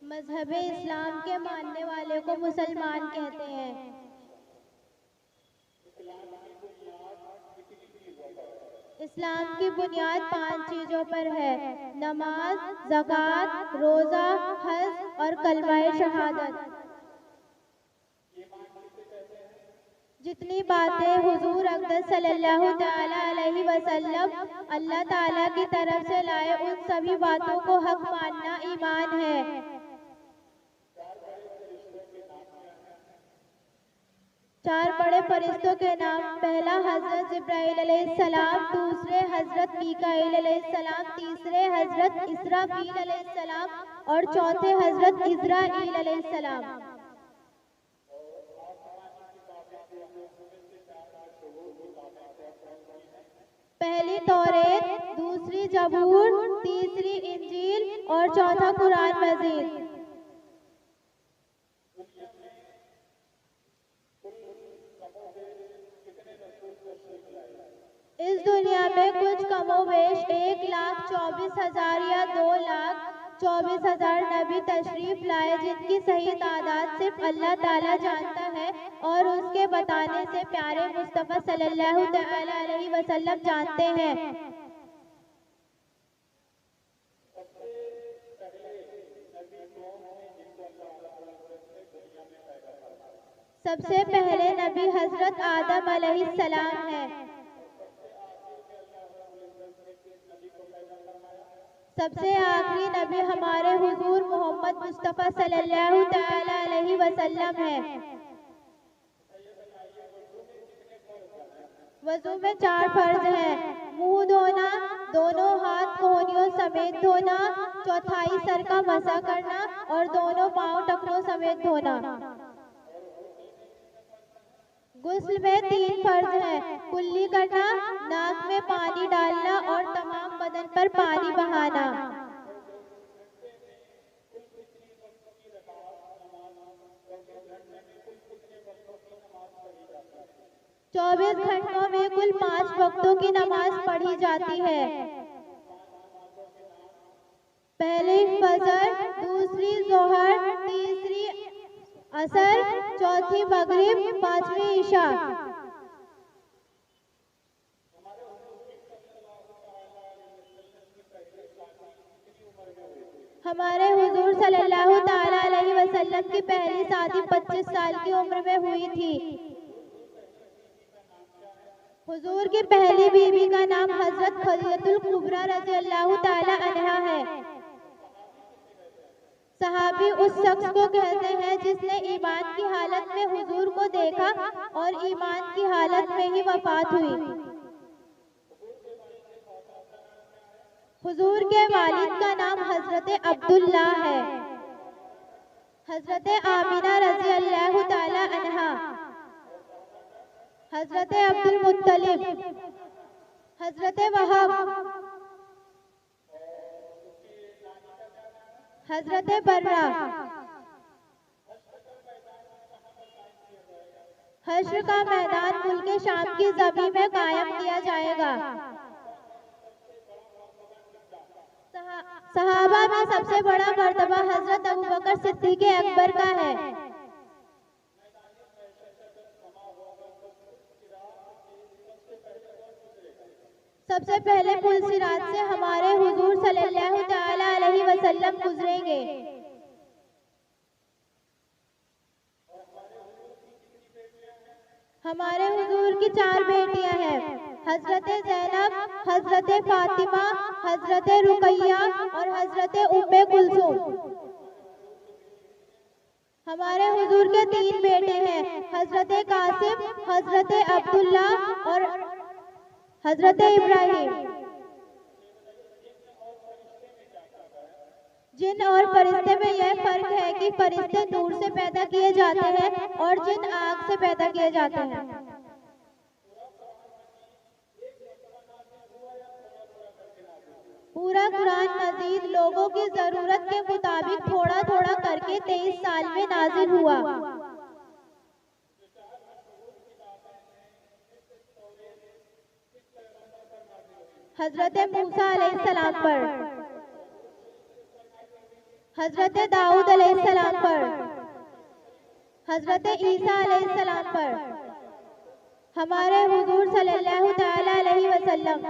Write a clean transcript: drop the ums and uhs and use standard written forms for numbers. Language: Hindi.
मजहब इस्लाम के मानने वाले को मुसलमान कहते हैं। इस्लाम की बुनियाद 5 चीजों पर है: नमाज, ज़कात, रोजा, हज और कलमाए शहादत। जितनी बातें हुजूर अक़दस सल्लल्लाहु तआला अलैहि वसल्लम अल्लाह ताला की तरफ से लाए, उन सभी बातों को हक मानना ईमान है। चार बड़े फरिश्तों के नाम: पहला हजरत जिब्राइल अलैहिस्सलाम, दूसरे हजरत मीकाईल अलैहिस्सलाम, तीसरे हजरत इसराफील अलैहिस्सलाम और चौथे हजरत इज़राईल अलैहिस्सलाम। पहली तौरेत, दूसरी जबूर, तीसरी इंजील और चौथा कुरान मजीद। इस दुनिया में कुछ कमोवेश 1,24,000 या 2,24,000 नबी तशरीफ लाए, जिनकी सही तादाद सिर्फ अल्लाह ताला जानता है और उसके बताने से प्यारे मुस्तफ़ा सल्लल्लाहु तआला अलैहि वसल्लम जानते हैं। सबसे पहले नबी हजरत आदम अलैहिस्सलाम है। सबसे आखिरी नबी हमारे हुजूर मोहम्मद मुस्तफ़ा सल्लल्लाहु तआला अलैहि वसल्लम है। वज़ू में 4 फर्ज हैं: मुंह धोना, दोनों हाथ कोहनियों समेत धोना, चौथाई सर का मसा करना और दोनों पांव टखनों समेत धोना। गुस्ल में 3 फर्ज हैं: कुल्ली करना, नाक में पानी डालना और तमाम बदन पर पानी बहाना। चौबीस घंटों में कुल 5 वक्तों की नमाज पढ़ी जाती है। पहली फजर, दूसरी जोहर, तीसरी असर, चौथी मगरिब, 5वीं ईशा। हमारे हुजूर सल्लल्लाहु तआला अलैहि वसल्लम की पहली शादी 25 साल की उम्र में हुई थी। हुजूर की पहली बीवी का नाम हजरत खदीजतुल कुबरा रज़ियल्लाहु तआला अन्हा है। सहाबी उस शख्स को कहते हैं जिसने ईमान की हालत में हुजूर को देखा और ईमान की हालत में ही वफात हुई। हुजूर के वालिद का नाम हजरत अब्दुल्ला है। हजरत आमिना रज़ियल्लाहु तआला अन्हा, हजरत अब्दुल मुत्तलिब, हजरत वहाब, हजरत बर्रा। हश्र का मैदान मुल्क शाम की ज़मीन में कायम किया जाएगा। सहाबा में सबसे बड़ा मर्तबा हजरत अबू बकर सिद्दीक़ अकबर का है। सबसे पहले पुल सिरात से हमारे हुजूर सल्लल्लाहु तआला अलैहि वसल्लम गुजरेंगे। हमारे हुजूर की 4 बेटियां हैं: हजरत ज़ैनब, हजरत फातिमा, हजरत रुकैया और हजरत उम्मे कुलसूम। हमारे हुजूर के 3 बेटे हैं: हजरत कासिम, हजरत अब्दुल्ला और हजरत इब्राहिम। जिन और फरिश्ते में यह फर्क है कि फरिश्ते नूर से पैदा किए जाते हैं और जिन आग से पैदा किए जाते हैं। पूरा कुरान मजीद लोगों की जरूरत के मुताबिक थोड़ा थोड़ा करके 23 साल में नाजिल हुआ। हजरत मूसा अलैहिस्सलाम पर, हजरत दाऊद अलैहिस्सलाम पर, हजरत ईसा अलैहिस्सलाम पर, हमारे हुजूर सल्लल्लाहु तआला अलैहि वसल्लम